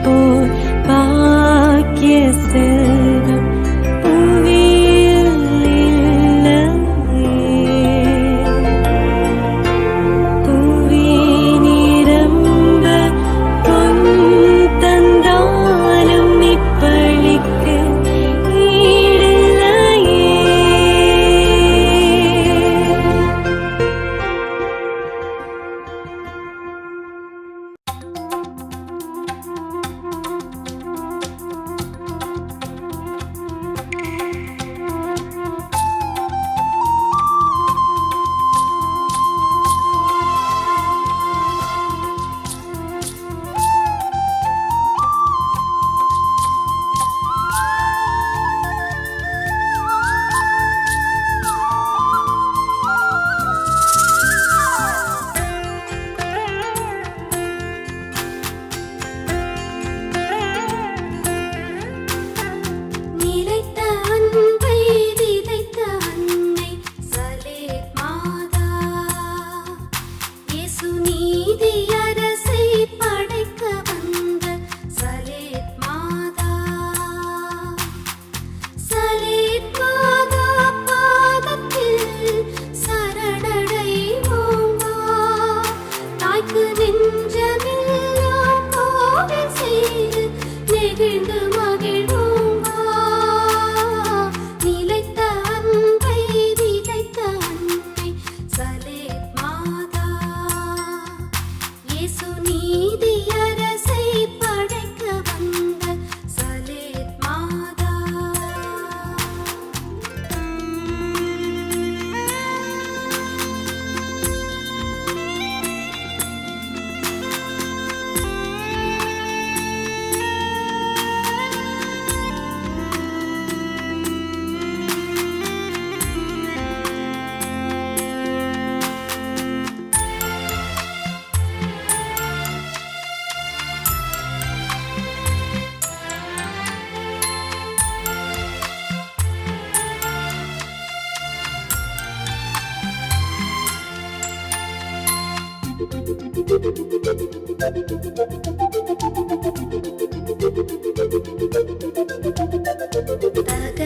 போல் பாக்கிய செல்வம் புவியில் இல்லையே. புவி நிரம்ப பொன் தந்தாலும் இப்பளிக்கு ஈடில்லையே.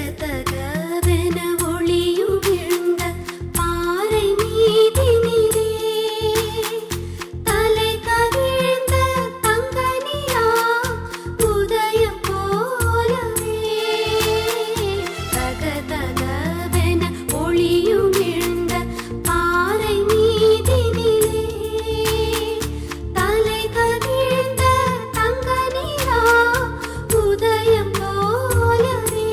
தகதகவென ஒளியும் விழுந்த பாறை மீதினிலே தலை கவிழ்ந்த தங்கனிலா உதயம் போலவே. தகதகவென ஒளியும் விழுந்த பாறை மீதினிலே தலை கவிழ்ந்த தங்கனிலா உதயம் போலவே.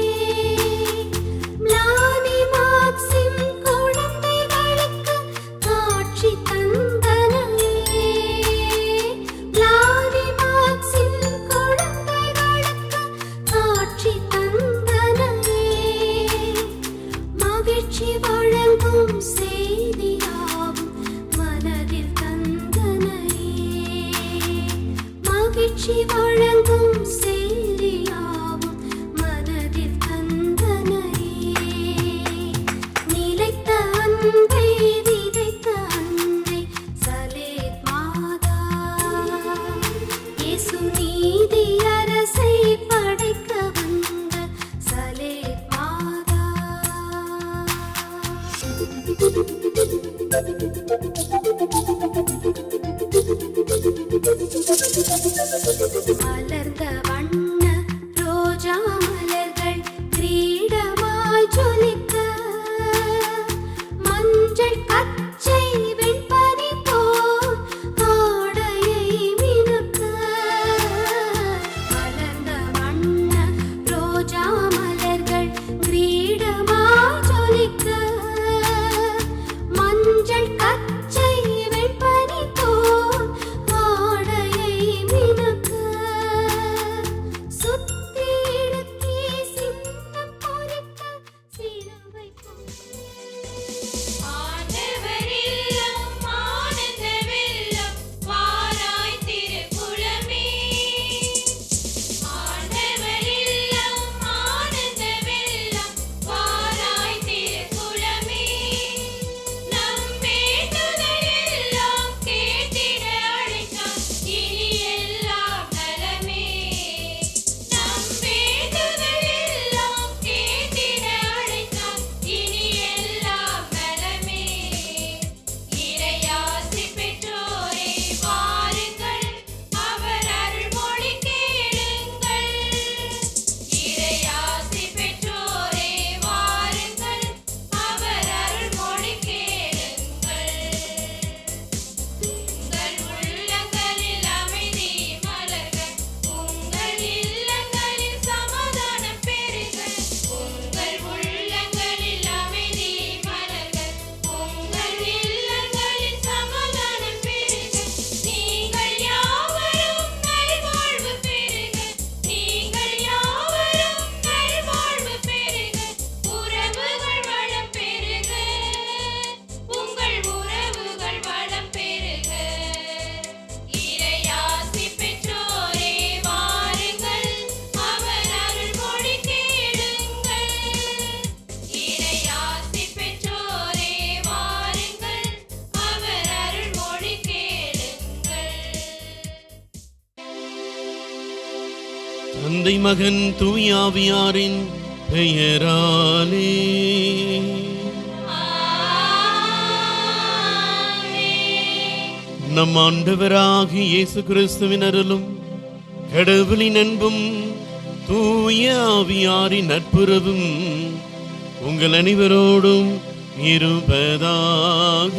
ம்லானி மாக்சிம் குழந்தைகளுக்கு காட்சி தந்தனையே. ம்லானி மாக்சிம் குழந்தைகளுக்கு காட்சி தந்தனையே. மகிழ்ச்சி வழங்கும் செய்தியாவும் மனதில் தந்தனையே. மகிழ்ச்சி வழங்கும் செய்தியாவும் மனதில் தந்தனையே. நிலைத்த அன்பை விதைத்த அன்னை சலேத் மாதா. இயேசு நீதி அரசை படைக்க வந்த சலேத் மாதா. மலர்ந்த வண்ண ரோஜா மலர்கள் கிரீடமாய் ஜொலிக்க, மஞ்சள் பச்சை வெண்பனி போல் ஆடையை மினுக்க. மலர்ந்த வண்ண ரோஜா மலர்கள் கிரீடமாய் ஜொலிக்க, மஞ்சள் பச்சை வெண்பனி போல் ஆடையை மினுக்க. தந்தை மகன் தூயாவியாரின் பெயராலே. நம் ஆண்டவராகிய இயேசு கிறிஸ்துவின் அருளும் கடவுளின் அன்பும் தூய ஆவியாரின் நட்புறவும் உங்கள் அனைவரோடும் இருப்பதாக.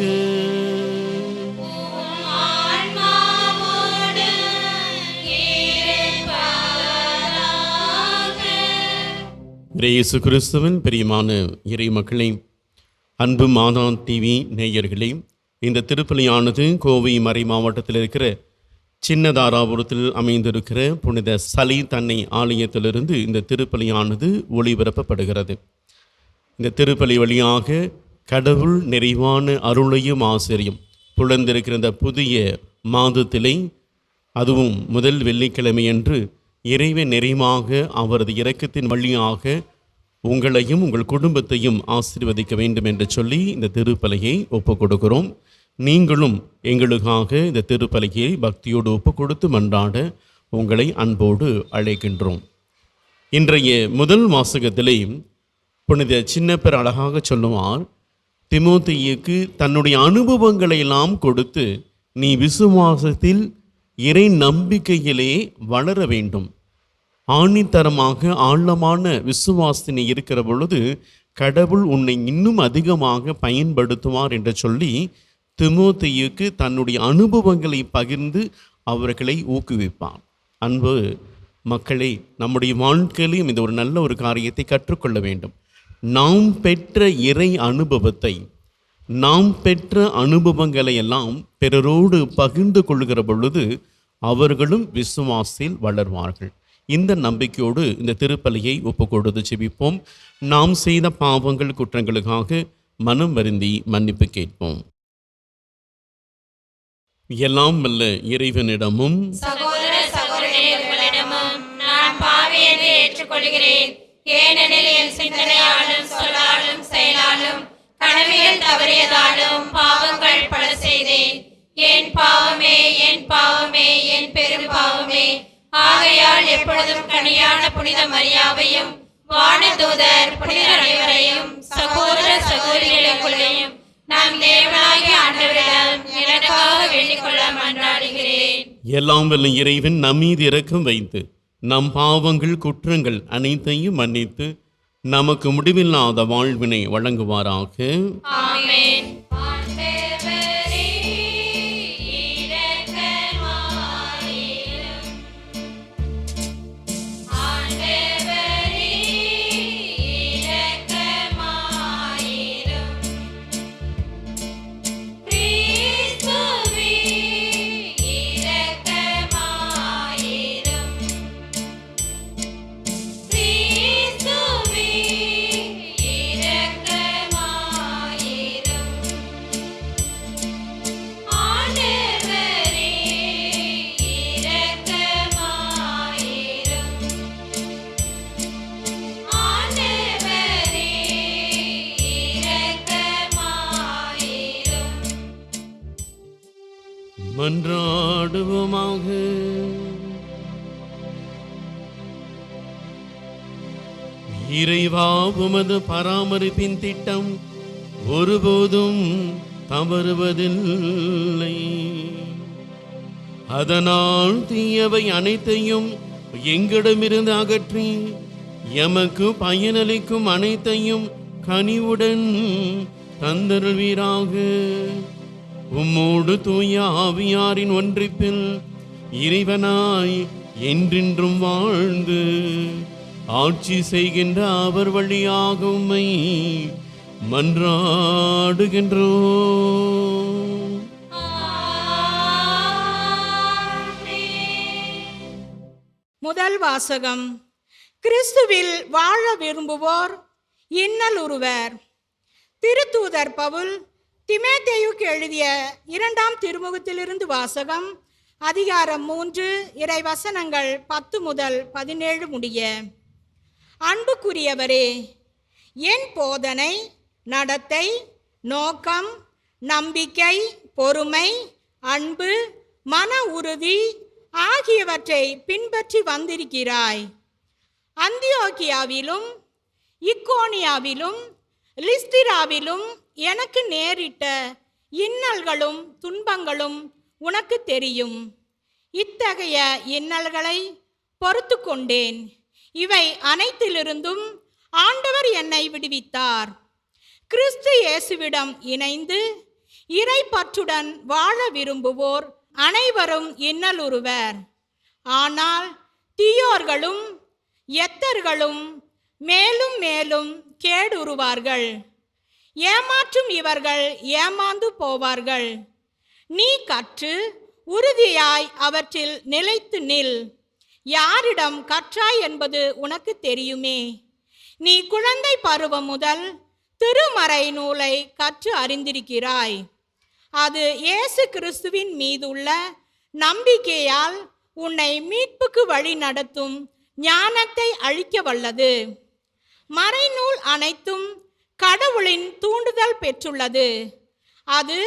இயேசு கிறிஸ்துவின் பிரியமான இறை மக்களே, அன்பு மாதா டிவி நேயர்களே, இந்த திருப்பலியானது கோவை மறை மாவட்டத்தில் இருக்கிற சின்னதாராபுரத்தில் அமைந்திருக்கிற புனித சலி தன்னை ஆலயத்திலிருந்து இந்த திருப்பலியானது ஒளிபரப்பப்படுகிறது. இந்த திருப்பலி வழியாக கடவுள் நிறைவான அருளையும் ஆசிரியம் புலந்திருக்கிற இந்த புதிய மாதத்திலே, அதுவும் முதல் வெள்ளிக்கிழமையன்று இறைவன் நிறைவாக அவரது இரக்கத்தின் வழியாக உங்களையும் உங்கள் குடும்பத்தையும் ஆசீர்வதிக்க வேண்டும் என்று சொல்லி இந்த திருப்பலியை ஒப்புக் கொடுக்கிறோம். நீங்களும் எங்களுக்காக இந்த திருப்பலியை பக்தியோடு ஒப்புக் கொடுத்து மன்றாட உங்களை அன்போடு அழைக்கின்றோம். இன்றைய முதல் வாசகத்திலே புனித சின்னப்பர் அழகாக சொல்லுவார், திமோத்தேயுக்கு தன்னுடைய அனுபவங்களை எல்லாம் கொடுத்து நீ விசுவாசத்தில் இறை நம்பிக்கையிலே வளர வேண்டும். ஆணித்தரமாக ஆழமான விசுவாசத்தினை இருக்கிற பொழுது கடவுள் உன்னை இன்னும் அதிகமாக பயன்படுத்துவார் என்று சொல்லி திமோத்தேயுக்கு தன்னுடைய அனுபவங்களை பகிர்ந்து அவர்களை ஊக்குவிப்பார். அன்பு மக்களே, நம்முடைய வாழ்க்கையிலும் இந்த ஒரு நல்ல ஒரு காரியத்தை கற்றுக்கொள்ள வேண்டும். நாம் பெற்ற இறை அனுபவத்தை, நாம் பெற்ற அனுபவங்களை எல்லாம் பிறரோடு பகிர்ந்து கொள்கிற பொழுது அவர்களும் விசுவாசத்தில் வளர்வார்கள். இந்த நம்பிக்கையோடு இந்த திருப்பலியை ஒப்புக்கொடுத்து ஜெபிப்போம். நாம் செய்த பாவங்கள் குற்றங்களுக்காக மனம் வருந்தி மன்னிப்பு கேட்போம். எல்லாம் வல்ல இறைவனிடமும் சகோதர சகோதரிகளிடமும் நான் பாவி என்று ஏற்றுக்கொள்கிறேன். ஏனெனில் என் சிந்தனையாலும் சொல்லாலும் செயலாலும் கனவியல் தவறியதாலும் பாவங்கள் பல செய்தேன். என் பாவமே, என் பாவமே, என் பெரும் பாவமே. ஆகையால் எப்பொழுதும் கனியான புனித மரியாவையும் வானதூதர் புனிதர் அனைவரையும் சகோதர சகோதரிகளுக்குள்ளையும் நம் தேவனாகிய ஆண்டவரிடம் எனக்காக வேண்டிக் கொள்ள மன்றாடுகிறேன். எல்லாம் வல்ல இறைவன் நம்மீது இரக்கம் வைத்து நம் பாவங்கள் குற்றங்கள் அனைத்தையும் மன்னித்து நமக்கு முடிவில்லாத வாழ்வினை வழங்குவாராக. ஆமென். மன்றாடுவோமாக. இறைவா, உமது பராமரிப்பின் திட்டம் ஒருபோதும் தவறுவதில்லை. அதனால் தீயவை அனைத்தையும் எங்களிடமிருந்து அகற்றி எமக்கு பயனளிக்கும் அனைத்தையும் கனிவுடன் தந்தருள்வீராக. உம்மோடு தூய ஆவியாரின் ஒன்றிப்பில் இறைவனாய் என்றென்றும் வாழ்ந்து ஆட்சி செய்கின்ற அவர் வழியாக உம்மை மன்றாடுகின்றோம். முதல் வாசகம். கிறிஸ்துவில் வாழ விரும்புவோர் இன்னல் உறுவர். திருத்தூதர் பவுல் திமோத்தேயுக்கு எழுதிய 2ஆம் திருமுகத்திலிருந்து வாசகம். அதிகாரம் 3, இறைவசனங்கள் 10 முதல் 17 முடிய. அன்புக்குரியவரே, என் போதனை, நடத்தை, நோக்கம், நம்பிக்கை, பொறுமை, அன்பு, மன உறுதி ஆகியவற்றை பின்பற்றி வந்திருக்கிறாய். அந்தியோகியாவிலும் இக்கோனியாவிலும் லிஸ்திராவிலும் எனக்கு நேரிட்ட இன்னல்களும் துன்பங்களும் உனக்கு தெரியும். இத்தகைய இன்னல்களை பொறுத்து கொண்டேன். இவை அனைத்திலிருந்தும் ஆண்டவர் என்னை விடுவித்தார். கிறிஸ்து இயேசுவிடம் இணைந்து இறைப்பற்றுடன் வாழ விரும்புவோர் அனைவரும் இன்னலுறுவர். ஆனால் தீயோர்களும் எத்தர்களும் மேலும் மேலும் கேடுறுவார்கள். ஏமாற்றும் இவர்கள் ஏமாந்து போவார்கள். நீ கற்று உறுதியாய் அவற்றில் நிலைத்து நில். யாரிடம் கற்றாய் என்பது உனக்கு தெரியுமே. நீ குழந்தை பருவம் முதல் திருமறை நூலை கற்று அறிந்திருக்கிறாய். அது இயேசு கிறிஸ்துவின் மீதுள்ள நம்பிக்கையால் உன்னை மீட்புக்கு வழி நடத்தும் ஞானத்தை அளிக்க வல்லது. மறைநூல் அனைத்தும் கடவுளின் தூண்டுதல் பெற்றுள்ளது. அது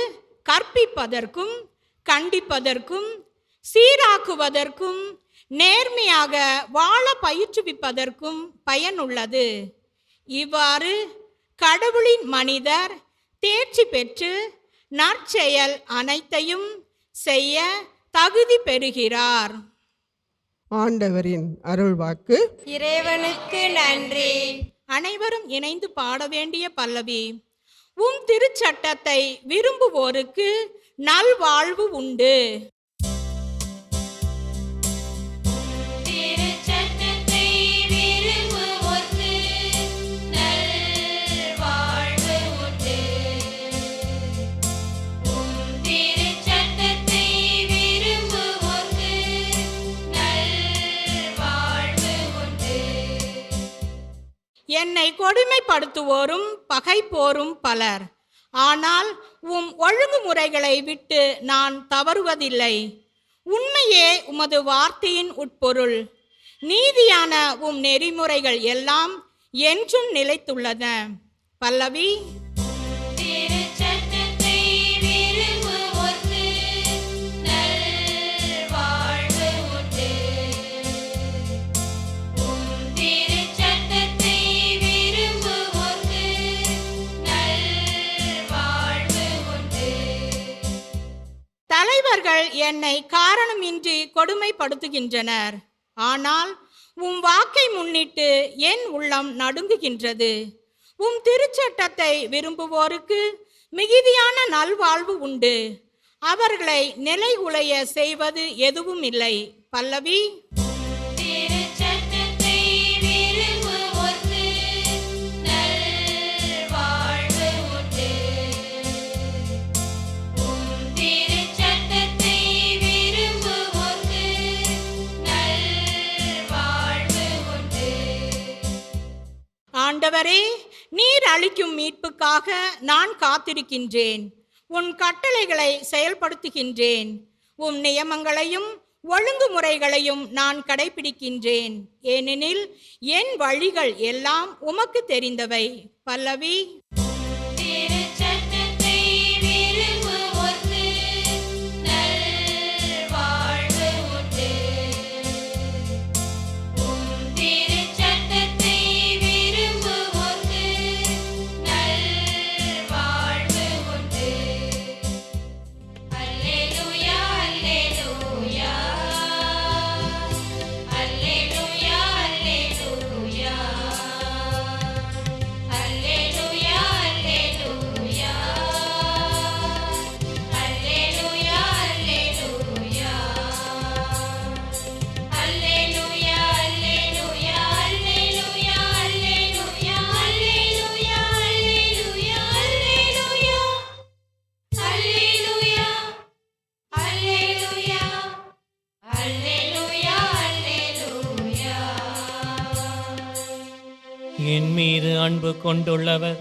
கற்பிப்பதற்கும் கண்டிப்பதற்கும் சீராக்குவதற்கும் நேர்மையாக வாழ பயிற்றுவிப்பதற்கும் பயனுள்ளது. இவ்வாறு கடவுளின் மனிதர் தேர்ச்சி பெற்று நற்செயல் அனைத்தையும் செய்ய தகுதி பெறுகிறார். ஆண்டவரின் அருள்வாக்கு. இறைவனுக்கு நன்றி. அனைவரும் இணைந்து பாட வேண்டிய பல்லவி. உம் திருச்சட்டத்தை விரும்புவோருக்கு நல்வாழ்வு உண்டு. என்னை கொடுமைப்படுத்துவோரும் பகைப்போரும் பலர். ஆனால் உம் ஒழுங்குமுறைகளை விட்டு நான் தவறுவதில்லை. உண்மையே உமது வார்த்தையின் உட்பொருள். நீதியான உம் நெறிமுறைகள் எல்லாம் என்றும் நிலைத்துள்ளன. பல்லவி. தலைவர்கள் என்னை காரணமின்றி கொடுமைப்படுத்துகின்றனர். ஆனால் உம் வாக்கை முன்னிட்டு என் உள்ளம் நடுங்குகின்றது. உம் திருச்சட்டத்தை விரும்புவோருக்கு மிகுதியான நல்வாழ்வு உண்டு. அவர்களை நிலை உலைய செய்வது எதுவும் இல்லை. பல்லவி. ஆண்டவரே, நீர் அளிக்கும் மீட்புக்காக நான் காத்திருக்கின்றேன். உன் கட்டளைகளை செயல்படுத்துகின்றேன். உம் நியமங்களையும் ஒழுங்குமுறைகளையும் நான் கடைபிடிக்கின்றேன். ஏனெனில் என் வழிகள் எல்லாம் உமக்கு தெரிந்தவை. பல்லவி. என் மீது அன்பு கொண்டுள்ளவர்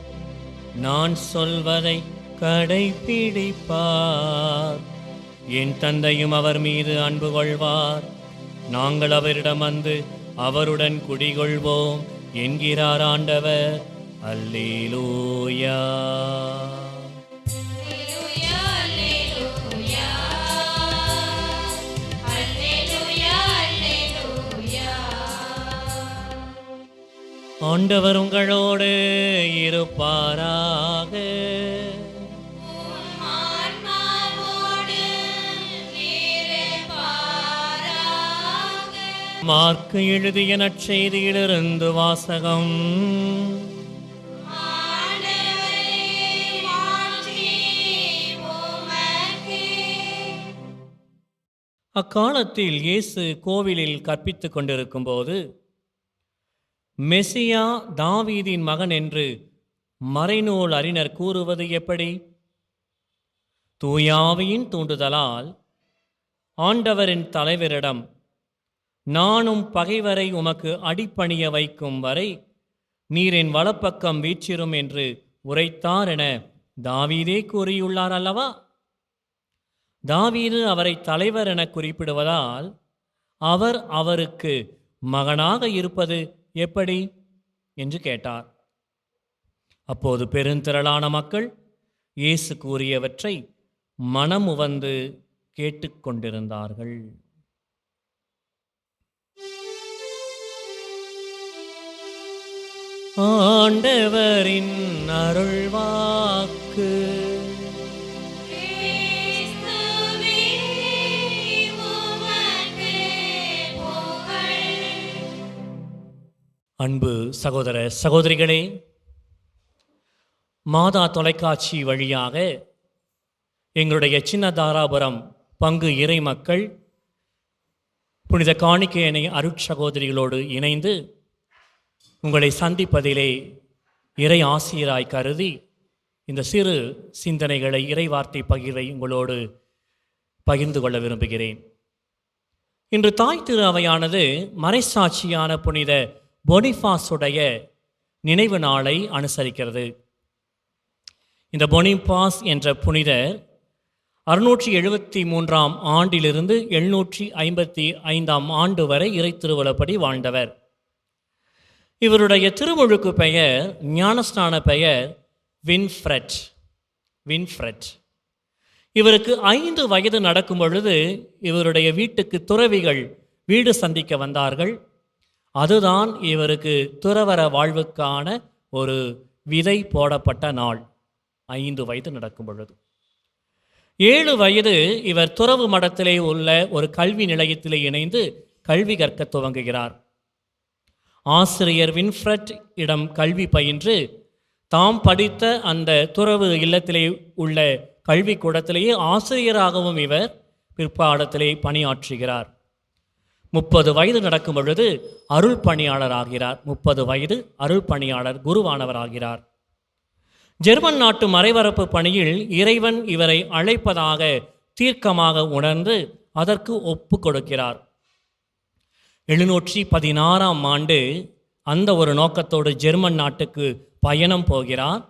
நான் சொல்வதை கடைபிடிப்பார். என் தந்தையும் அவர் மீது அன்பு கொள்வார். நாங்கள் அவரிடம் வந்து அவருடன் குடிகொள்வோம் என்கிறார் ஆண்டவர். அல்லேலூயா. அல்லேலூயா. ஆண்டவர் உங்களோடு இருப்பாராக. மார்க்கு எழுதிய நற்செய்தியிலிருந்து வாசகம். அக்காலத்தில் இயேசு கோவிலில் கற்பித்துக் கொண்டிருக்கும் போது, மெசியா தாவீதின் மகன் என்று மறைநூல் அறிஞர் கூறுவது எப்படி? தூயாவியின் தூண்டுதலால் ஆண்டவரின் தலைவரிடம், நானும் பகைவரை உமக்கு அடிபணிய வைக்கும் வரை நீர் என் வலப்பக்கம் வீற்றிரும் என்று உரைத்தார் என தாவீதே கூறியுள்ளார் அல்லவா? தாவீது அவரை தலைவர் என குறிப்பிடுவதால் அவர் அவருக்கு மகனாக இருப்பது எப்படி என்று கேட்டார். அப்போது பெருந்திரளான மக்கள் இயேசு கூறியவற்றை மனமுவந்து கேட்டுக்கொண்டிருந்தார்கள். ஆண்டவரின் அருள்வாக்கு. அன்பு சகோதர சகோதரிகளே, மாதா தொலைக்காட்சி வழியாக எங்களுடைய சின்ன தாராபுரம் பங்கு இறை மக்கள் புனித காணிக்கையணை அருட்சகோதரிகளோடு இணைந்து உங்களை சந்திப்பதிலே இறை ஆசிரியராய் கருதி இந்த சிறு சிந்தனைகளை, இறை வார்த்தை பகிர்வை உங்களோடு பகிர்ந்து கொள்ள விரும்புகிறேன். இன்று தாய் திரு அவையானது மறைசாட்சியான புனித பொனிஃபாஸுடைய நினைவு நாளை அனுசரிக்கிறது. இந்த பொனிஃபாஸ் என்ற புனிதர் 673 ஆண்டிலிருந்து 755 ஆண்டு வரை இறை திருவலப்படி வாழ்ந்தவர். இவருடைய திருமுழுக்கு பெயர், ஞானஸ்நான பெயர் வின்ஃப்ரெட். இவருக்கு 5 வயது நடக்கும் பொழுது இவருடைய வீட்டுக்கு துறவிகள் வீடு சந்திக்க வந்தார்கள். அதுதான் இவருக்கு துறவற வாழ்வுக்கான ஒரு விதை போடப்பட்ட நாள். 5 வயது நடக்கும் பொழுது. 7 வயது இவர் துறவு மடத்திலே உள்ள ஒரு கல்வி நிலையத்திலே இணைந்து கல்வி கற்க துவங்குகிறார். ஆசிரியர் வின்ஃப்ரெட் இடம் கல்வி பயின்று தாம் படித்த அந்த துறவு இல்லத்திலே உள்ள கல்வி கூடத்திலேயே ஆசிரியராகவும் இவர் பிற்பாடத்திலே பணியாற்றுகிறார். 30 வயது நடக்கும் பொழுது அருள் பணியாளர் ஆகிறார். 30 வயது அருள் பணியாளர், குருவானவராகிறார். ஜெர்மன் நாட்டு மறைவரப்பு பணியில் இறைவன் இவரை அழைப்பதாக தீர்க்கமாக உணர்ந்து அதற்கு ஒப்பு கொடுக்கிறார். 716 ஆண்டு அந்த ஒரு நோக்கத்தோடு ஜெர்மன் நாட்டுக்கு பயணம் போகிறார்.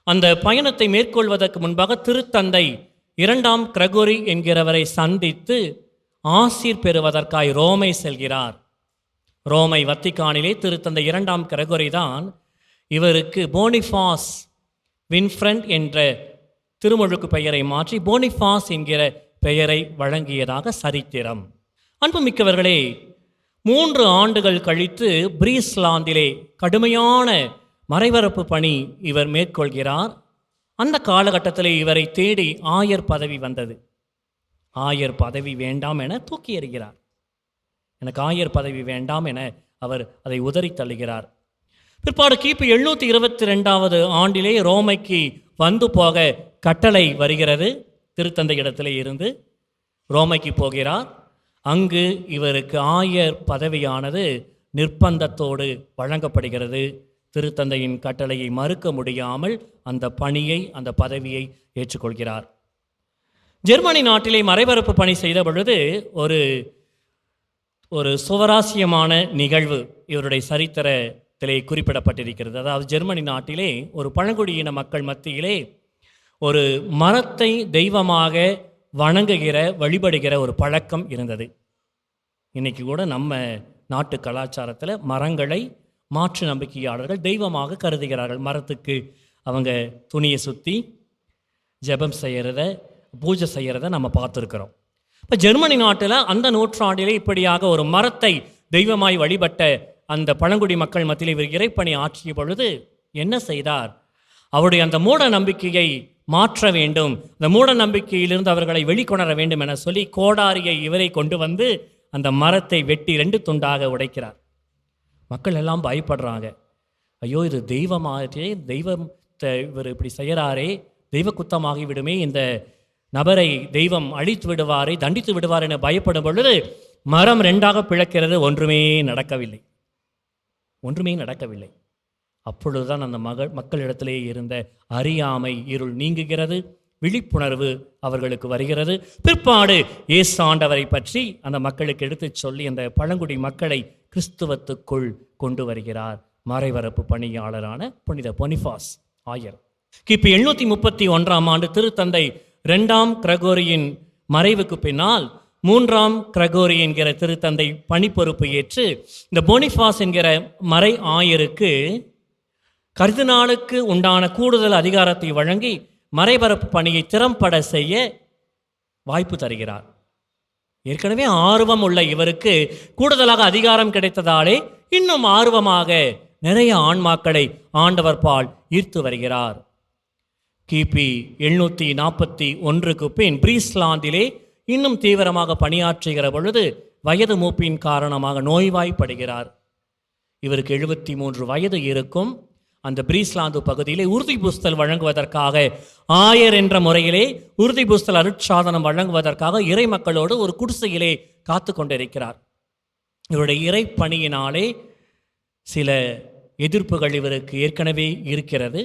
அந்த பயணத்தை மேற்கொள்வதற்கு முன்பாக திருத்தந்தை 2ஆம் கிரகோரி என்கிறவரை சந்தித்து ஆசீர் பெறுவதற்காய் ரோமை செல்கிறார். ரோமை வத்திக்கானிலே திருத்தந்தை 2ஆம் கிரகோரி தான் இவருக்கு போனிஃபாஸ் வின்ஃப்ரெட் என்ற திருமுழுக்கு பெயரை மாற்றி போனிஃபாஸ் என்கிற பெயரை வழங்கியதாக சரித்திரம். அன்புமிக்கவர்களே, 3 ஆண்டுகள் கழித்து பிரீஸ்லாந்திலே கடுமையான மறைவரப்பு பணி இவர் மேற்கொள்கிறார். அந்த காலகட்டத்தில் இவரை தேடி ஆயர் பதவி வந்தது. ஆயர் பதவி வேண்டாம் என தூக்கி எறிகிறார். எனக்கு ஆயர் பதவி வேண்டாம் என அவர் அதை உதறி தள்ளுகிறார். பிற்பாடு கிபி 722 ஆண்டிலே ரோமைக்கு வந்து போக கட்டளை வருகிறது. திருத்தந்தை இடத்திலே இருந்து ரோமைக்கு போகிறார். அங்கு இவருக்கு ஆயர் பதவியானது நிர்பந்தத்தோடு வழங்கப்படுகிறது. திருத்தந்தையின் கட்டளையை மறுக்க முடியாமல் அந்த பணியை, அந்த பதவியை ஏற்றுக்கொள்கிறார். ஜெர்மனி நாட்டிலே மறைவரப்பு பணி செய்த பொழுது ஒரு சுவராசியமான நிகழ்வு இவருடைய சரித்திரத்திலே குறிப்பிடப்பட்டிருக்கிறது. அதாவது ஜெர்மனி நாட்டிலே ஒரு பழங்குடியின மக்கள் மத்தியிலே ஒரு மரத்தை தெய்வமாக வணங்குகிற, வழிபடுகிற ஒரு பழக்கம் இருந்தது. இன்றைக்கி கூட நம்ம நாட்டு கலாச்சாரத்தில் மரங்களை மாற்று நம்பிக்கையாளர்கள் தெய்வமாக கருதுகிறார்கள். மரத்துக்கு அவங்க துணியை சுற்றி ஜெபம் செய்கிறத, பூஜை செய்கிறத நம்ம பார்த்துருக்குறோம். இப்போ ஜெர்மனி நாட்டில் அந்த நூற்றாண்டிலே இப்படியாக ஒரு மரத்தை தெய்வமாய் வழிபட்ட அந்த பழங்குடி மக்கள் மத்தியில் இவர் இறைப்பணி ஆற்றிய பொழுது என்ன செய்தார்? அவருடைய அந்த மூட நம்பிக்கையை மாற்ற வேண்டும், அந்த மூட நம்பிக்கையிலிருந்து அவர்களை வெளிக்கொணர வேண்டும் என சொல்லி கோடாரியை இவரை கொண்டு வந்து அந்த மரத்தை வெட்டி 2 துண்டாக உடைக்கிறார். மக்கள் எல்லாம் பயப்படுறாங்க. ஐயோ, இது தெய்வமாகவே, தெய்வத்தை இவர் இப்படி செய்கிறாரே, தெய்வ குத்தமாகி விடுமே, இந்த நபரை தெய்வம் அழித்து விடுவாரே, தண்டித்து விடுவார் என பயப்படும் பொழுது மரம் 2ஆக பிளக்கிறது. ஒன்றுமே நடக்கவில்லை. அப்பொழுதுதான் அந்த மக்களிடத்திலே இருந்த அறியாமை இருள் நீங்குகிறது, விழிப்புணர்வு அவர்களுக்கு வருகிறது. பிற்பாடு இயேசு ஆண்டவரை பற்றி அந்த மக்களுக்கு எடுத்துச் சொல்லி அந்த பழங்குடி மக்களை கிறிஸ்துவத்துக்குள் கொண்டு வருகிறார் மறைவரப்பு பணியாளரான புனித பொனிஃபாஸ் ஆயர். கிபி 731ஆம் ஆண்டு திருத்தந்தை 2ஆம் கிரகோரியின் மறைவுக்கு பின்னால் 3ஆம் கிரகோரி என்கிற திருத்தந்தை பணிப்பொறுப்பு ஏற்று இந்த பொனிஃபாஸ் என்கிற மறை ஆயருக்கு கர்தினாலுக்கு உண்டான கூடுதல் அதிகாரத்தை வழங்கி மறைபரப்பு பணியை திறம்பட செய்ய வாய்ப்பு தருகிறார். ஏற்கனவே ஆர்வம் உள்ள இவருக்கு கூடுதலாக அதிகாரம் கிடைத்ததாலே இன்னும் ஆர்வமாக நிறைய ஆன்மாக்களை ஆண்டவர் பால் ஈர்த்து வருகிறார். கிபி 741க்கு பின் பிரீஸ்லாந்திலே இன்னும் தீவிரமாக பணியாற்றுகிற பொழுது வயது மூப்பின் காரணமாக நோய்வாய்ப்படுகிறார். இவருக்கு 73 வயது இருக்கும். அந்த பிரீஸ்லாந்து பகுதியிலே உறுதி புஸ்தல் வழங்குவதற்காக ஆயர் என்ற முறையிலே உறுதி புஸ்தல் அருட்சாதனம் வழங்குவதற்காக இறை மக்களோடு ஒரு குடிசையிலே காத்து கொண்டிருக்கிறார். இவருடைய இறை பணியினாலே சில எதிர்ப்புகள் இவருக்கு ஏற்கனவே இருக்கிறது.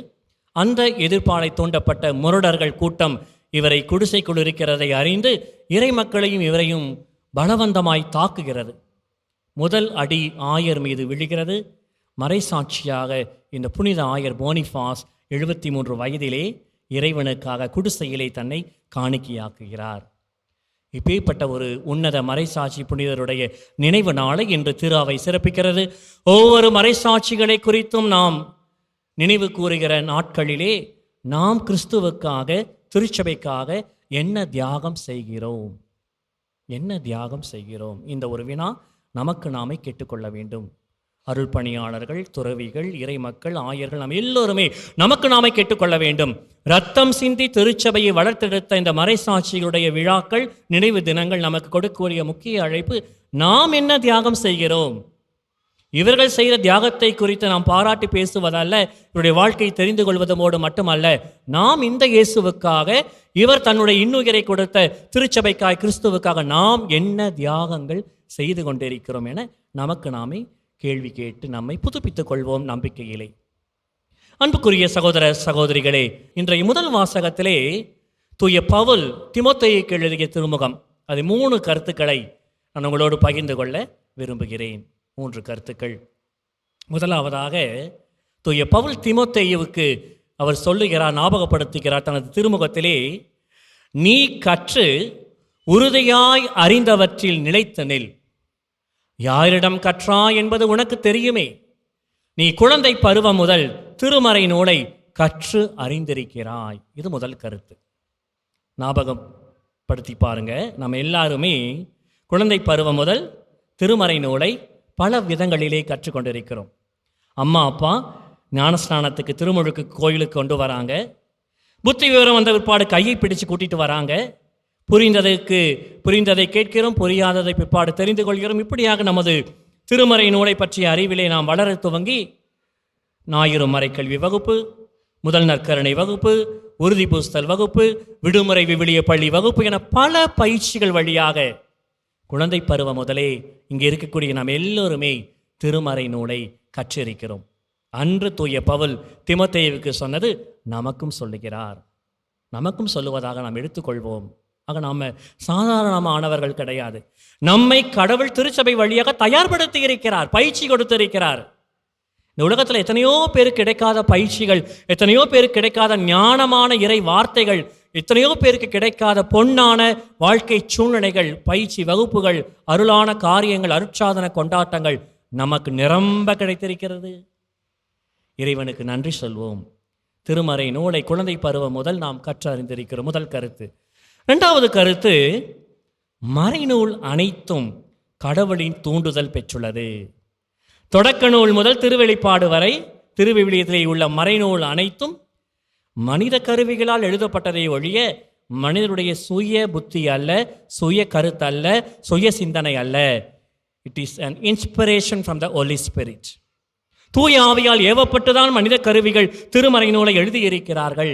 அந்த எதிர்ப்பாலை தூண்டப்பட்ட முரடர்கள் கூட்டம் இவரை குடிசைக்குள் இருக்கிறதை அறிந்து இறை மக்களையும் இவரையும் பலவந்தமாய் தாக்குகிறது. முதல் அடி ஆயர் மீது விழுகிறது. மறைசாட்சியாக இந்த புனித ஆயர் பொனிஃபாஸ் 73 வயதிலே இறைவனுக்காக குடிசையிலே தன்னை காணிக்கையாக்குகிறார். இப்பேற்பட்ட ஒரு உன்னத மறைசாட்சி புனிதருடைய நினைவு நாளை இன்று திரு அவை சிறப்பிக்கிறது. ஒவ்வொரு மறைசாட்சிகளை குறித்தும் நாம் நினைவு கூறுகிற நாட்களிலே நாம் கிறிஸ்துவுக்காக, திருச்சபைக்காக என்ன தியாகம் செய்கிறோம்? இந்த ஒரு வினா நமக்கு நாமே கேட்டுக்கொள்ள வேண்டும். அருள் பணியாளர்கள், துறவிகள், இறை மக்கள், ஆயர்கள், நாம் எல்லோருமே நமக்கு நாமே கேட்டுக்கொள்ள வேண்டும். ரத்தம் சிந்தி திருச்சபையை வளர்த்தெடுத்த இந்த மறைசாட்சிகளுடைய விழாக்கள், நினைவு தினங்கள் நமக்கு கொடுக்கக்கூடிய முக்கிய அழைப்பு, நாம் என்ன தியாகம் செய்கிறோம்? இவர்கள் செய்கிற தியாகத்தை குறித்து நாம் பாராட்டி பேசுவதல்ல, இவருடைய வாழ்க்கையை தெரிந்து கொள்வதோடு மட்டுமல்ல, நாம் இந்த இயேசுவுக்காக, இவர் தன்னுடைய இன்னுயிரை கொடுத்த திருச்சபைக்காய், கிறிஸ்துவுக்காக நாம் என்ன தியாகங்கள் செய்து கொண்டிருக்கிறோம் என நமக்கு நாமே கேள்வி கேட்டு நம்மை புதுப்பித்துக் கொள்வோம் நம்பிக்கையிலே. அன்புக்குரிய சகோதர சகோதரிகளே, இன்றைய முதல் வாசகத்திலே தூய பவுல் தீமோத்தேயுக்கு எழுதிய திருமுகம், அது 3 கருத்துக்களை நான் உங்களோடு பகிர்ந்து கொள்ள விரும்புகிறேன். 3 கருத்துக்கள். முதலாவதாக தூய பவுல் தீமோத்தேயுவுக்கு அவர் சொல்லுகிறார், ஞாபகப்படுத்துகிறார் தனது திருமுகத்திலே, நீ கற்று உறுதியாய் அறிந்தவற்றில் நிலைத்து நில். யாரிடம் கற்றாய் என்பது உனக்கு தெரியுமே. நீ குழந்தை பருவம் முதல் திருமறை நூலை கற்று அறிந்திருக்கிறாய். இது முதல் கருத்து. ஞாபகப்படுத்தி பாருங்க, நம்ம எல்லாருமே குழந்தை பருவம் முதல் திருமறை நூலை பல விதங்களிலே கற்றுக்கொண்டிருக்கிறோம். அம்மா அப்பா ஞானஸ்நானத்துக்கு, திருமுழுக்கு கோயிலுக்கு கொண்டு வராங்க. புத்தி விவரம் வந்த பிற்பாடு கையை பிடிச்சு கூட்டிட்டு வராங்க. புரிந்ததை கேட்கிறோம், புரியாததை பிற்பாடு தெரிந்து கொள்கிறோம். இப்படியாக நமது திருமறை நூலை பற்றிய அறிவிலே நாம் வளர துவங்கி ஞாயிறு மறைக்கல்வி வகுப்பு, முதல் நற்கருணை வகுப்பு, உறுதி பூஸ்தல் வகுப்பு, விடுமுறை விவிலிய பள்ளி வகுப்பு என பல பயிற்சிகள் வழியாக குழந்தை பருவம் முதலே இங்கே இருக்கக்கூடிய நாம் எல்லோருமே திருமறை நூலை கற்றிருக்கிறோம். அன்று தூய பவுல் தீமோத்தேயுவுக்கு சொன்னது நமக்கும் சொல்லுகிறார், நமக்கும் சொல்லுவதாக நாம் எடுத்துக்கொள்வோம். ஆக நாம் சாதாரணமானவர்கள் கிடையாது. நம்மை கடவுள் திருச்சபை வழியாக தயார்படுத்தி இருக்கிறார், பயிற்சி கொடுத்திருக்கிறார். இந்த உலகத்தில் எத்தனையோ பேருக்கு கிடைக்காத பயிற்சிகள், எத்தனையோ பேருக்கு கிடைக்காத ஞானமான இறை வார்த்தைகள், எத்தனையோ பேருக்கு கிடைக்காத பொன்னான வாழ்க்கை சூழ்நிலைகள், பயிற்சி வகுப்புகள், அருளான காரியங்கள், அருட்சாதன கொண்டாட்டங்கள் நமக்கு நிரம்ப கிடைத்திருக்கிறது. இறைவனுக்கு நன்றி சொல்வோம். திருமறை நூலை குழந்தை பருவம் முதல் நாம் கற்றறிந்திருக்கிறோம். முதல் கருத்து. 2வது கருத்து, மறைநூல் அனைத்தும் கடவுளின் தூண்டுதல் பெற்றுள்ளது. தொடக்க நூல் முதல் திருவெளிப்பாடு வரை திருவிவிலியத்திலே உள்ள மறைநூல் அனைத்தும் மனித கருவிகளால் எழுதப்பட்டதை ஒழிய மனிதனுடைய சுய புத்தி அல்ல, சுய கருத்து அல்ல, சுய சிந்தனை அல்ல. It is an inspiration from the Holy Spirit. தூய ஆவியால் ஏவப்பட்டுதான் மனித கருவிகள் திருமறை நூலை எழுதியிருக்கிறார்கள்.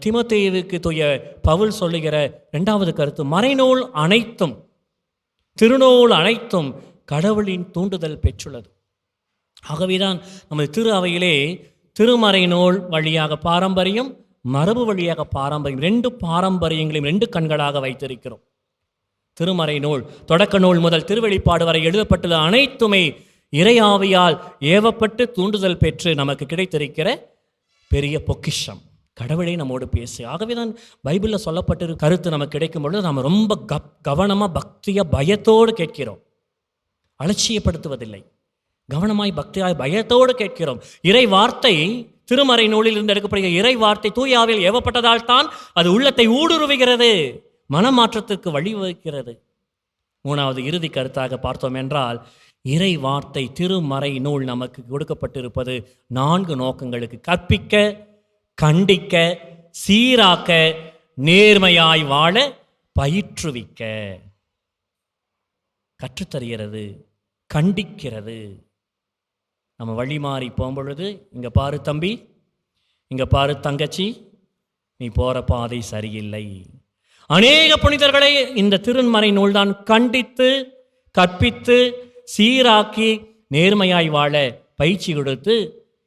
தீமோத்தேயுவுக்கு தூய பவுல் சொல்லுகிற இரண்டாவது கருத்து, மறைநூல் அனைத்தும் திருநூல் அனைத்தும் கடவுளின் தூண்டுதல் பெற்றுள்ளது. ஆகவேதான் நமது திரு அவையிலே திருமறை நூல் வழியாக பாரம்பரியம், மரபு வழியாக பாரம்பரியம், ரெண்டு பாரம்பரியங்களையும் ரெண்டு கண்களாக வைத்திருக்கிறோம். திருமறை நூல் தொடக்க நூல் முதல் திருவெளிப்பாடு வரை எழுதப்பட்டது அனைத்துமே இறையாவியால் ஏவப்பட்டு தூண்டுதல் பெற்று நமக்கு கிடைத்திருக்கிற பெரிய பொக்கிஷம். கடவுளை நம்மோடு பேசு. ஆகவே தான் பைபிளில் சொல்லப்பட்டிரு கருத்து நமக்கு கிடைக்கும் பொழுது நாம் ரொம்ப கவனமாக பக்தியாக பயத்தோடு கேட்கிறோம், அலட்சியப்படுத்துவதில்லை. கவனமாய் பக்தியாய் பயத்தோடு கேட்கிறோம். இறை வார்த்தை திருமறை நூலில் இருந்து எடுக்கப்படுகிற இறை வார்த்தை தூயாவில் ஏவப்பட்டதால் தான் அது உள்ளத்தை ஊடுருவுகிறது, மனமாற்றத்திற்கு வழிவகுக்கிறது. மூணாவது இறுதி கருத்தாக பார்த்தோம் என்றால், இறை வார்த்தை திருமறை நூல் நமக்கு கொடுக்கப்பட்டிருப்பது 4 நோக்கங்களுக்கு: கற்பிக்க, கண்டிக்க, சீராக்க, நேர்மையாய் வாழ பயிற்றுவிக்க. கற்றுத்தருகிறது, கண்டிக்கிறது. நம்ம வழி மாறி போகும்பொழுது, இங்கே பாரு தம்பி, இங்கே பாரு தங்கச்சி, நீ போகிற பாதை சரியில்லை. அநேக புனிதர்களை இந்த திருமறை நூல்தான் கண்டித்து, கற்பித்து, சீராக்கி, நேர்மையாய் வாழ பயிற்சி கொடுத்து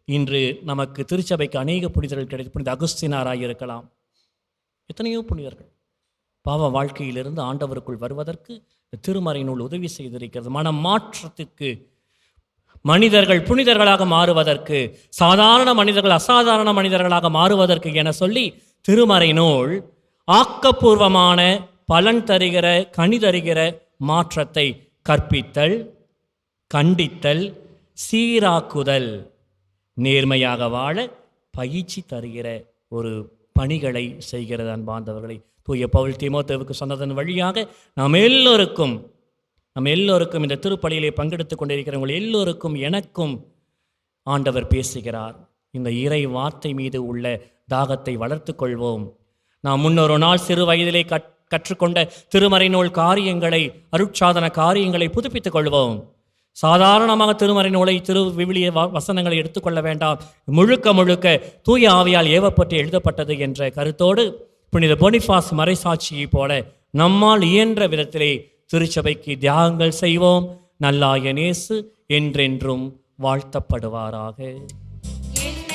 இன்று நமக்கு திருச்சபைக்கு அநேக புனிதர்கள் கிடைத்து. புனித அகுஸ்தினாராக இருக்கலாம், எத்தனையோ புனிதர்கள் பாவ வாழ்க்கையிலிருந்து ஆண்டவருக்குள் வருவதற்கு திருமறை நூல் உதவி செய்திருக்கிறது. மனமாற்றத்துக்கு, மனிதர்கள் புனிதர்களாக மாறுவதற்கு, சாதாரண மனிதர்கள் அசாதாரண மனிதர்களாக மாறுவதற்கு என சொல்லி திருமறை நூல் ஆக்கப்பூர்வமான பலன் தருகிற, கனி தருகிற மாற்றத்தை கற்பித்தல், கண்டித்தல், சீராக்குதல், நேர்மையாக வாழ பயிற்சி தருகிற ஒரு பணிகளை செய்கிறது. அன்பார்ந்தவர்களை, தூய பவுல் தீமோத்தேயுவுக்கு சொன்னதன் வழியாக நாம் எல்லோருக்கும் இந்த திருப்பலியிலே பங்கெடுத்து கொண்டிருக்கிறவங்க எல்லோருக்கும், எனக்கும் ஆண்டவர் பேசுகிறார். இந்த இறை வார்த்தை மீது உள்ள தாகத்தை வளர்த்து கொள்வோம். நாம் முன்னொரு நாள் சிறு வயதிலே கற்றுக்கொண்ட திருமறை நூல் காரியங்களை, அருட்சாதன காரியங்களை புதுப்பித்துக் கொள்வோம். சாதாரணமாக திருமறை நூலை, விவிலிய வசனங்களை எடுத்துக்கொள்ள வேண்டாம். முழுக்க தூய ஆவியால் ஏவப்பட்டு எழுதப்பட்டது என்ற கருத்தோடு புனித பொனிஃபாஸ் மறைசாட்சியைப் போல நம்மால் இயன்ற விதத்திலே திருச்சபைக்கு தியாகங்கள் செய்வோம். நல்லாய இயேசு என்றென்றும் வாழ்த்தப்படுவாராக. என்ன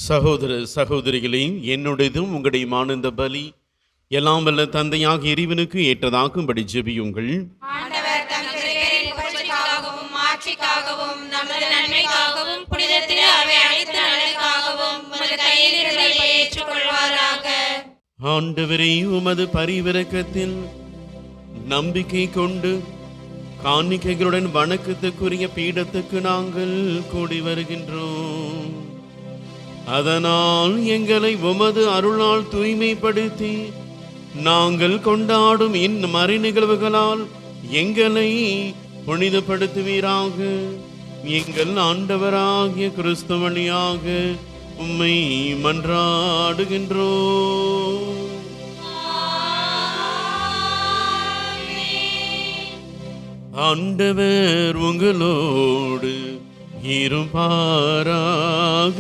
சகோதர சகோதரிகளே, என்னுடையதும் உங்களுடைய ஆனந்த பலி எல்லாம் வல்ல தந்தையாக இறைவனுக்கு ஏற்றதாகும்படி ஜெபியுங்கள். ஆண்டவர் தம் திருப்பெயரின் புகழ்ச்சிக்காகவும் மாட்சிக்காகவும் நமது நன்மைக்காகவும் புனிதத்திலே அவை அனைத்து நலனுக்காகவும் உமது கையில் இருந்து ஏற்றுக்கொள்வாராக. ஆண்டவரே, உமது பரிவிரக்கத்தில் நம்பிக்கை கொண்டு காணிக்கைகளுடன் வணக்கத்துக்குரிய பீடத்துக்கு நாங்கள் கூடி வருகின்றோம். அதனால் எங்களை உமது அருளால் தூய்மைப்படுத்தி நாங்கள் கொண்டாடும் மறை நிகழ்வுகளால் எங்களை புனிதப்படுத்துவீராக. எங்கள் ஆண்டவராகிய கிறிஸ்து வழியாக உம்மை மன்றாடுகின்றோம். ஆண்டவர் உங்களோடு இருப்பாராக.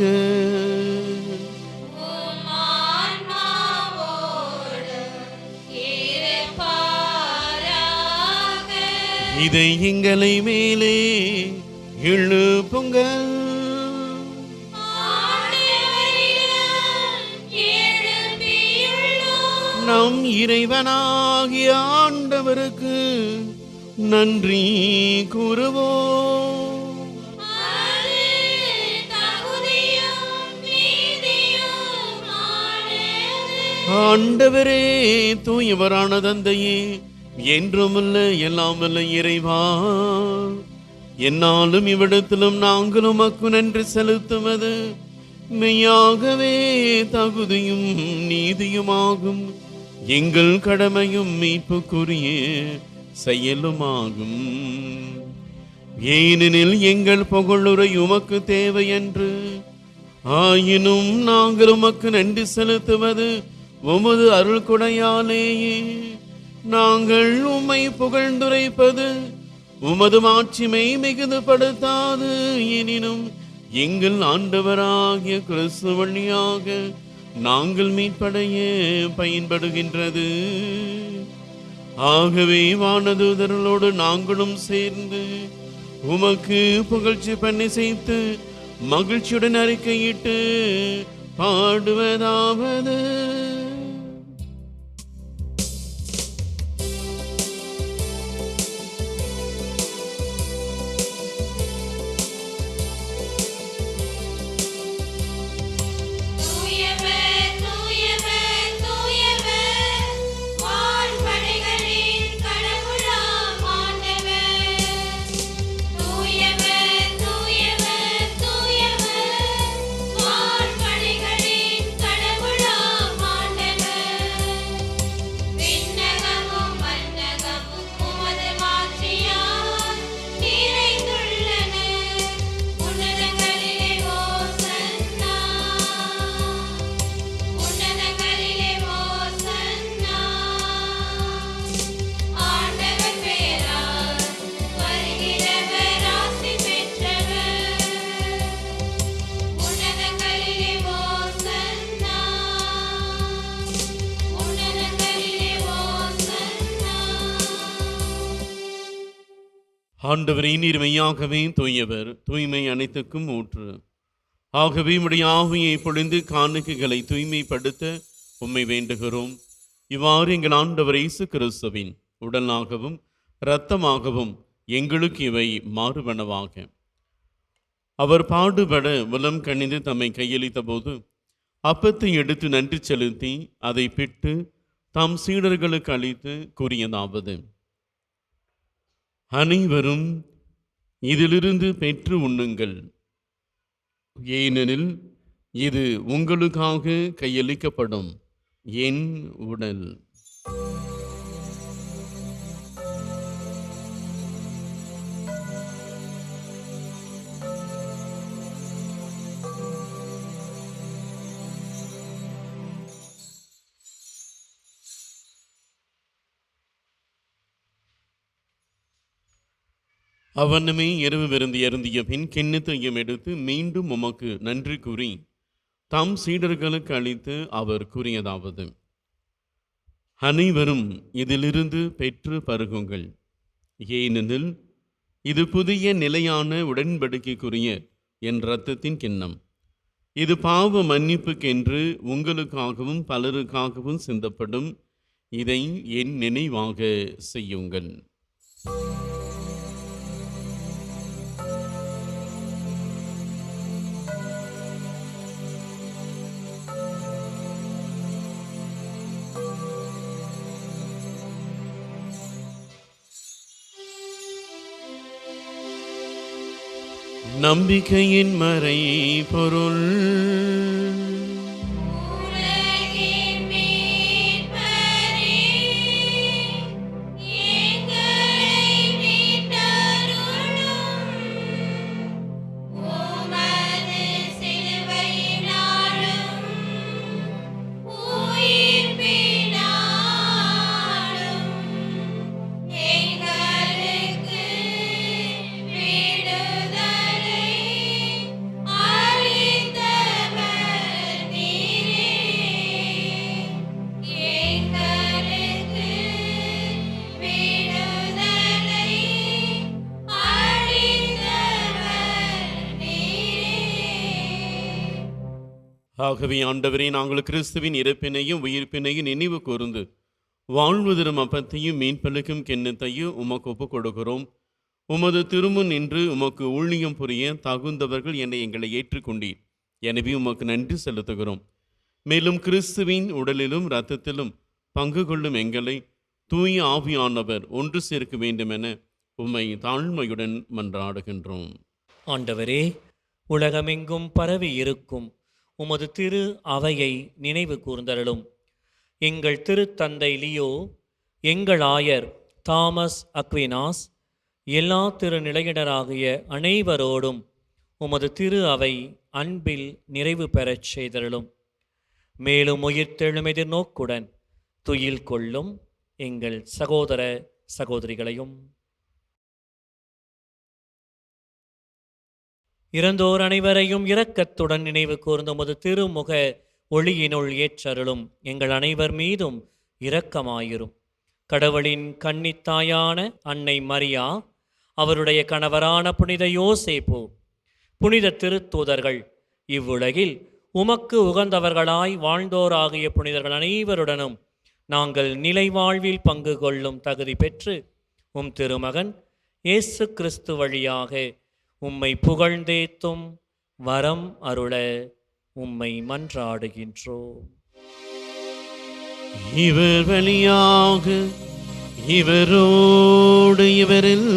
இதை எங்களை மேலே எழுப்புங்கள். நம் இறைவனாகிய ஆண்டவருக்கு நன்றி கூறுவோம். ஆண்டவரே, தூயவரான தந்தையே, என்றுமல்ல எல்லாம் வல்ல இறைவா, என்னாலும் இவ்விடத்திலும் நாங்கள் உமக்கு நன்றி செலுத்துவது மெய்யாகவே தகுதியும் நீதியுமாகும். எங்கள் கடமையும் மீட்புக்குரிய செயலுமாகும். ஏனெனில் எங்கள் புகழுரை உமக்கு தேவை என்று, ஆயினும் நாங்கள் உமக்கு நன்றி செலுத்துவது உமது அருள் கொடையாலேயே. நாங்கள் உம்மை புகழ்ந்துரைப்பது உமது மாட்சிமை மிகுதுபடுத்தாது, எனினும் எங்கள் ஆண்டவராகிய கிறிஸ்து வழியாக நாங்கள் மீட்படைய பயன்படுகின்றது. ஆகவே வானதூதர்களோடு நாங்களும் சேர்ந்து உமக்கு புகழ்ச்சி பண்ணி செய்து மகிழ்ச்சியுடன் அறிக்கையிட்டு பாடுவதாவது: ஆண்டவரே, நீர் மெய்யாகவே தூயவர், தூய்மை அனைத்துக்கும் ஊற்று. ஆகவே உம்முடைய ஆவியை பொழிந்து காணிக்கைகளை தூய்மைப்படுத்த உம்மை வேண்டுகிறோம். இவ்வாறு எங்கள் ஆண்டவர் இயேசு கிறிஸ்துவின் உடலாகவும் இரத்தமாகவும் எங்களுக்கு இவை மாறுபனவாக. அவர் பாடுபட உலம் கணிந்து தம்மை கையளித்த போது அப்பத்தை எடுத்து நன்றி செலுத்தி அதை பிட்டு தம் சீடர்களுக்கு அளித்து கூறியதாவது: அனைவரும் இதிலிருந்து பெற்று உண்ணுங்கள், ஏனெனில் இது உங்களுக்காக கையளிக்கப்படும் என் உடல். அவனுமே இரவு விருந்து அருந்திய பின் கிண்ணத்தையும் எடுத்து மீண்டும் உமக்கு நன்றி கூறி தம் சீடர்களுக்கு அளித்து அவர் கூறியதாவது: அனைவரும் இதிலிருந்து பெற்று பருகுங்கள், ஏனெனில் இது புதிய நிலையான உடன்படிக்கைக்குரிய என் இரத்தத்தின் கிண்ணம். இது பாவ மன்னிப்புக்கென்று உங்களுக்காகவும் பலருக்காகவும் சிந்தப்படும். இதை என் நினைவாக செய்யுங்கள். நம்பிக்கையின் மறை பொருள். உலகின் மீட்பரே, எங்களை மீட்டருளும். உமது சிலுவையினாலும் உயிர்ப்பினாலும் எங்களுக்கு விடுதலை அளித்தவர் நீரே. எங்களுக்கு விடுதலை அளித்தவர் நீரே. ஆகவே ஆண்டவரே, நாங்கள் கிறிஸ்துவின் இறப்பினையும் உயிர்ப்பினையும் நினைவு கூர்ந்து வாழ்வதரும் அப்பத்தையும் மீன்பலுக்கும் கிண்ணத்தையும் உமக்கு ஒப்புக் கொடுக்கிறோம். உமது திருமுன் நின்று உமக்கு ஊழியம் புரிய தகுந்தவர்கள் என்னை எங்களை ஏற்றுக்கொண்டீர். எனவே உமக்கு நன்றி செலுத்துகிறோம். மேலும் கிறிஸ்துவின் உடலிலும் இரத்தத்திலும் பங்கு கொள்ளும் எங்களை தூய ஆவியானவர் ஒன்று சேர்க்க வேண்டுமென உம்மை தாழ்மையுடன் மன்றாடுகின்றோம். ஆண்டவரே, உலகமெங்கும் பரவி இருக்கும் உமது திரு அவையை நினைவு கூர்ந்தருளும். எங்கள் திருத்தந்தை லியோ, எங்கள் ஆயர் தாமஸ் அக்வினாஸ், எல்லா திருநிலையினராகிய அனைவரோடும் உமது திரு அவை அன்பில் நிறைவு பெறச் செய்தருளும். மேலும் உயிர்த்தெழும் எதிர்நோக்குடன் துயில் கொள்ளும் எங்கள் சகோதர சகோதரிகளையும் இறந்தோர் அனைவரையும் இரக்கத்துடன் நினைவு கூர்ந்த உமது திருமுக ஒளியினுள் ஏற்றருளும். எங்கள் அனைவர் மீதும் இரக்கமாயிரும். கடவுளின் கன்னித்தாயான அன்னை மரியா, அவருடைய கணவரான புனித யோசேப்பு, புனித திருத்தூதர்கள், இவ்வுலகில் உமக்கு உகந்தவர்களாய் வாழ்ந்தோராகிய புனிதர்கள் அனைவருடனும் நாங்கள் நிலை வாழ்வில் பங்கு கொள்ளும் தகுதி பெற்று உம் திருமகன் இயேசு கிறிஸ்து வழியாக உம்மை புகழ்ந்தேத்தும் வரம் அருள உம்மை மன்றாடுகின்றோம். இவர் வழியாக இவரோடு இவரில்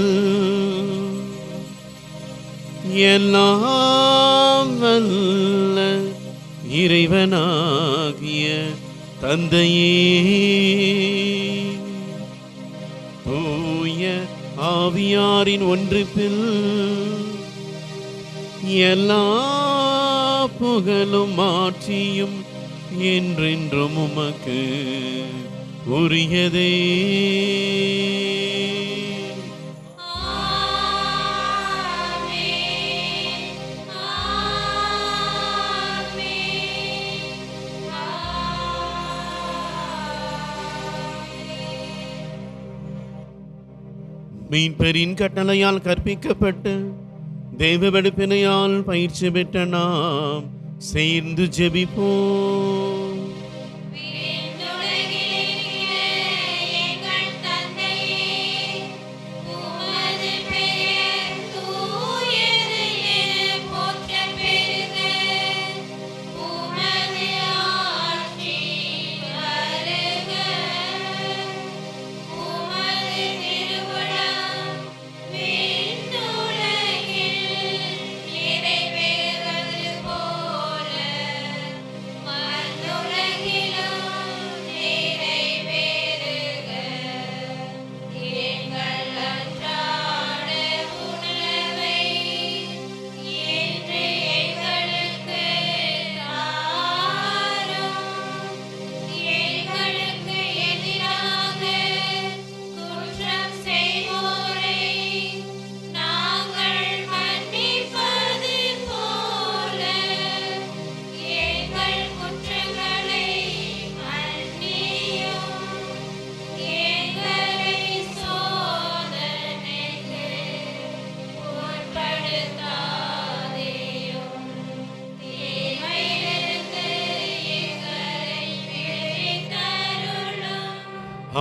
எல்லாம் வல்ல இறைவனாகிய தந்தையே, தூய ஆவியாரின் ஒன்றிப்பில் எல்லா புகழும் மாற்றியும் என்றென்றும் உமக்கு உரியதே. மீன்பரின் கட்டளையால் கற்பிக்கப்பட்டு தெய்வ வெடுப்பினையால் பயிற்சி பெற்ற நாம் சேர்ந்து ஜெபிப்போம். எங்கள் தந்தையே, உமது பெயர் தூயது என போற்றப் பெறுக. உமது ஆட்சி வருக. உமது திருவுளம் விண்ணுலகில் நிறைவேறுவது போல மண்ணுலகிலும்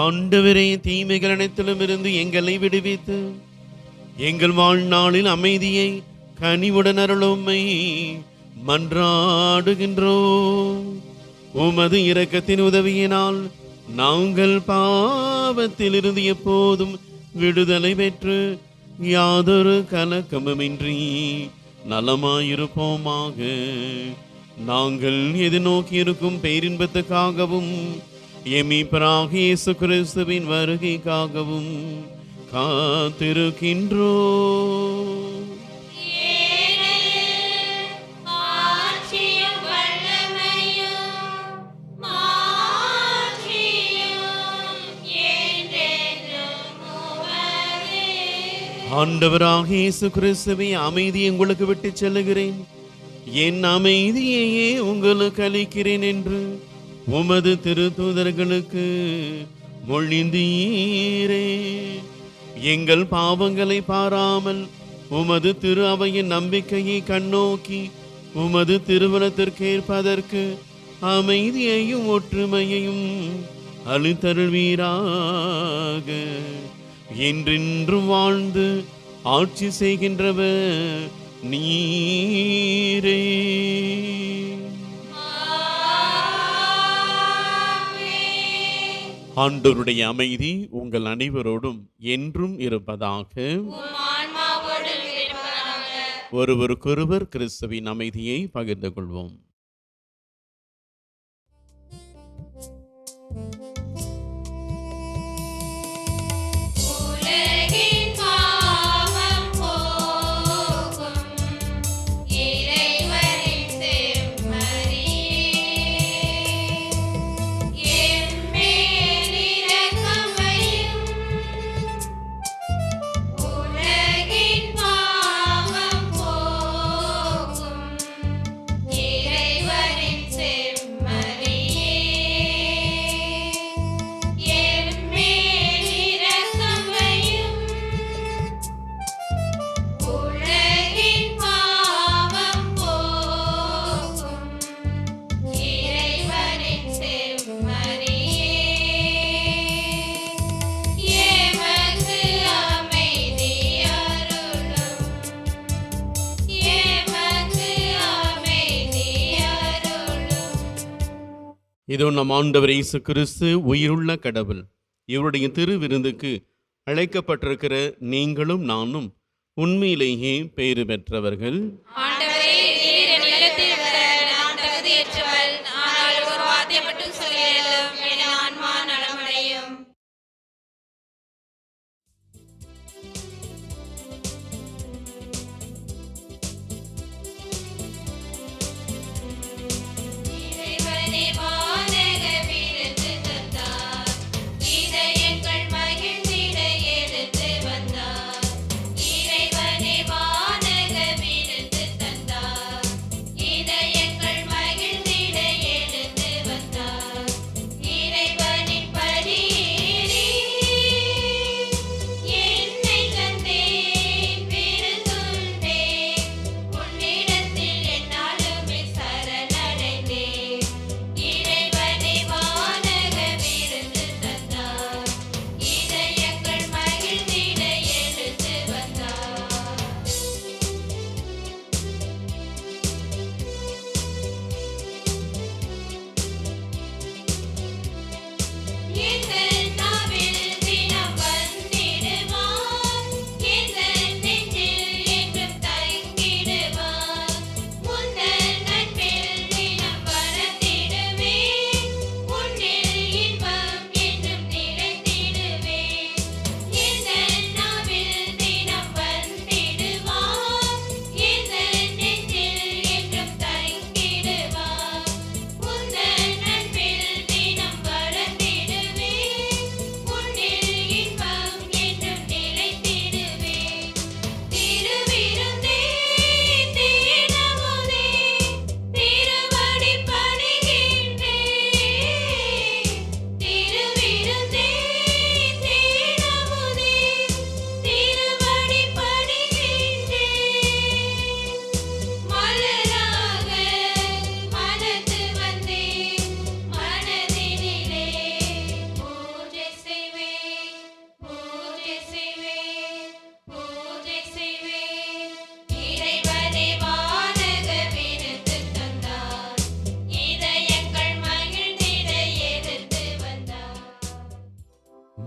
ஆண்டவரே, தீமைகள் அனைத்திலும் இருந்து எங்களை விடுவித்து எங்கள் வாழ்நாளில் அமைதியை கனிவுடன் அருளும்மை மன்றாடுகின்றோம். உமது இரக்கத்தின் உதவியினால் நாங்கள் பாவத்திலிருந்து எப்போதும் விடுதலை பெற்று யாதொரு கலக்கமுமின்றி நலமாயிருப்போமாக. நாங்கள் எதிர்நோக்கி இருக்கும் பேரின்பத்துக்காகவும் எமீப்பராக இயேசு கிறிஸ்துவின் வருகைக்காகவும் காத்திருக்கின்றோம். ஆட்சியும் வல்லமையும் மாட்சியும் என்றென்றும் உமதே. ஆண்டவராக இயேசு கிறிஸ்துவை அமைதியை உங்களுக்கு விட்டுச் செல்லுகிறேன், என் அமைதியையே உங்களுக்கு அளிக்கிறேன் என்று உமது திருத்தூதர்களுக்கு மொழிந்தீரே. எங்கள் பாவங்களை பாராமல் உமது திரு அவையின் நம்பிக்கையை கண்ணோக்கி உமது திருமணத்திற்கேற்பதற்கு அமைதியையும் ஒற்றுமையையும் அளித்தருள்வீராக. என்றென்றும் வாழ்ந்து ஆட்சி செய்கின்றவர் நீரே. ஆண்டவருடைய அமைதி உங்கள் அனைவரோடும் என்றும் இருப்பதாக. உம் ஆன்மாவோடும் இருப்பதாக. ஒருவருக்கொருவர் கிறிஸ்துவின் அமைதியை பகிர்ந்து கொள்வோம். உலகின் பாவம் போக்கும் இறைவனின் செம்மறியே, எம்மேல் இரக்கம் வையும். உலகின் பாவம் போக்கும் இறைவனின் செம்மறியே, எம்மேல் இரக்கம் வையும். உலகின் பாவம் போக்கும் இறைவனின் செம்மறியே, எமக்கு அமைதி அருளும். எமக்கு அமைதி அருளும். இதோ நம் ஆண்டவர் இயேசு கிறிஸ்து உயிருள்ள கடவுள். இவருடைய திருவிருந்துக்கு அழைக்கப்பட்டிருக்கிற நீங்களும் நானும் உண்மையிலேயே பேறு பெற்றவர்கள். ஆண்டவரே, நீர் என் இல்லத்தில் வர நான் தகுதியற்றவள். ஆனால் ஒரு வார்த்தை மட்டும் சொல்லியலும் என் ஆன்மா நலமடையும். இறைவனே வானக விருந்து தந்தார், இதயங்கள் மகிழ்ந்திட எடுத்து வந்தார். இறைவனே வானக விருந்து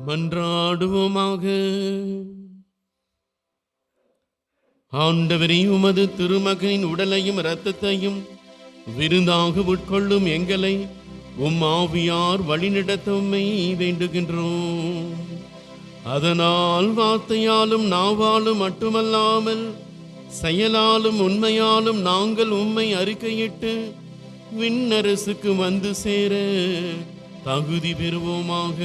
மன்றாடுவோமாக. ஆண்டவரே, உமது திருமகனின் உடலையும் இரத்தத்தையும் விருந்தாக உட்கொள்ளும் எங்களை உம் ஆவியார் வழிநடத்த உம்மை வேண்டுகின்றோம். அதனால் வார்த்தையாலும் நாவாலும் மட்டுமல்லாமல் செயலாலும் உண்மையாலும் நாங்கள் உம்மை அறிக்கையிட்டு விண்ணரசுக்கு வந்து சேர தகுதி பெறுவோமாக.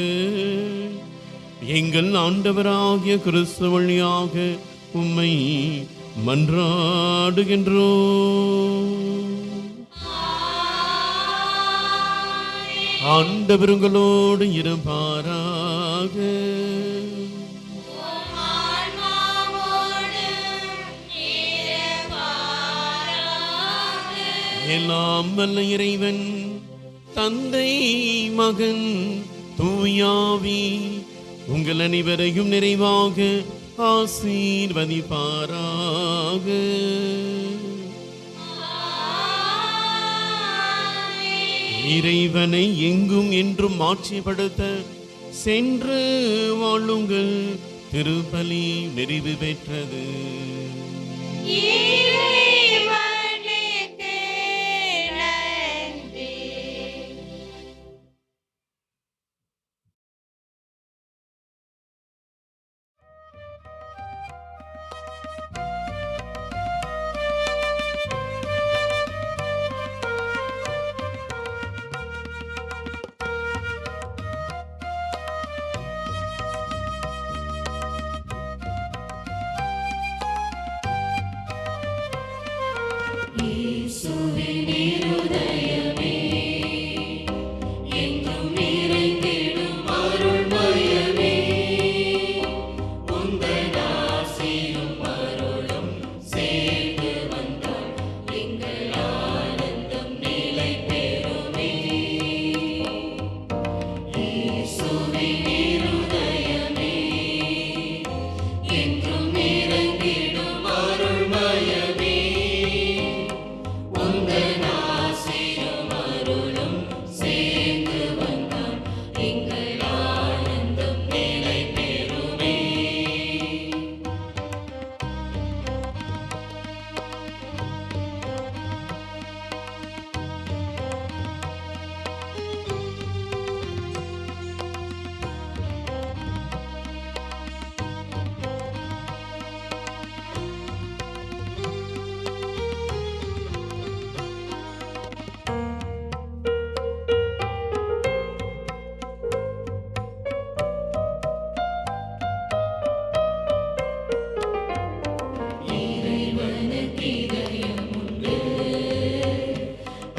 எங்கள் ஆண்டவராகிய கிறிஸ்து வழியாக உம்மை மன்றாடுகின்றோம். ஆண்டவர் உங்களோடு இருப்பாராக. எல்லாம் வல்ல இறைவன் தந்தை, மகன், தூயாவி உங்கள் அனைவரையும் நிறைவாக ஆசீர்வதிப்பாராக. இறைவனை எங்கும் என்றும் மாட்சிப்படுத்த சென்று வாழுங்கள். திருப்பலி நிறைவு பெற்றது.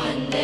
அந்த